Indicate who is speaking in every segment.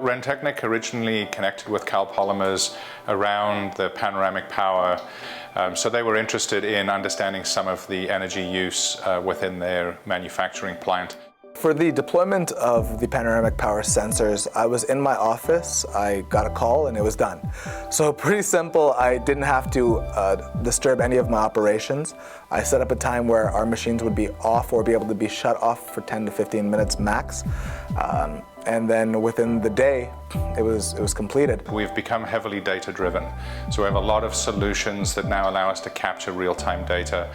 Speaker 1: Rentechnic originally connected with Kal-Polymers around the panoramic power, so they were interested in understanding some of the energy use within their manufacturing plant.
Speaker 2: For the deployment of the panoramic power sensors, I was in my office, I got a call, and it was done. So pretty simple. I didn't have to disturb any of my operations. I set up a time where our machines would be off or be able to be shut off for 10 to 15 minutes max. And then within the day, it was completed.
Speaker 1: We've become heavily data-driven. So we have a lot of solutions that now allow us to capture real-time data,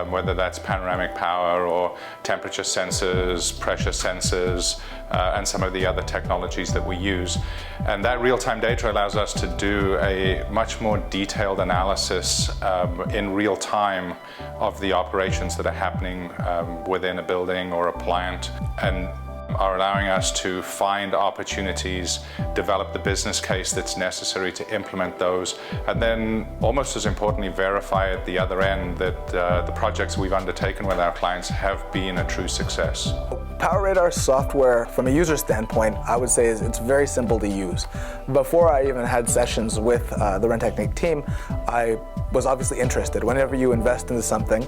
Speaker 1: whether that's panoramic power or temperature sensors, pressure sensors, and some of the other technologies that we use. And that real-time data allows us to do a much more detailed analysis in real time of the operations that are happening within a building or a plant, and are allowing us to find opportunities, develop the business case that's necessary to implement those, and then almost as importantly verify at the other end that the projects we've undertaken with our clients have been a true success.
Speaker 2: PowerRadar software, from a user standpoint, I would say it's very simple to use. Before I even had sessions with the Rentechnic team, I was obviously interested. Whenever you invest into something,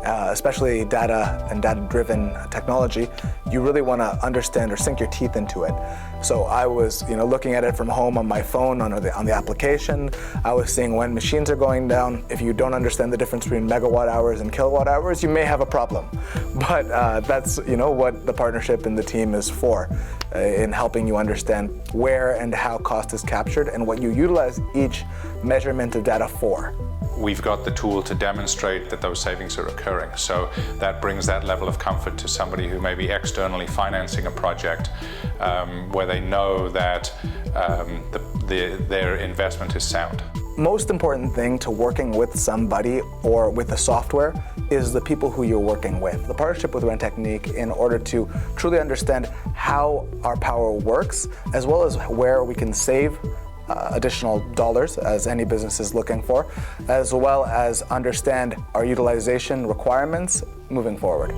Speaker 2: especially data and data-driven technology, you really want to understand or sink your teeth into it. So I was, looking at it from home on my phone on the application. I was seeing when machines are going down. If you don't understand the difference between megawatt hours and kilowatt hours, you may have a problem. But that's what the partnership and the team is for, in helping you understand where and how cost is captured and what you utilize each measurement of data for.
Speaker 1: We've got the tool to demonstrate that those savings are occurring. So that brings that level of comfort to somebody who may be externally financing a project where they know that their investment is sound.
Speaker 2: Most important thing to working with somebody or with the software is the people who you're working with. The partnership with Rentechnic, in order to truly understand how our power works, as well as where we can save additional dollars, as any business is looking for, as well as understand our utilization requirements moving forward.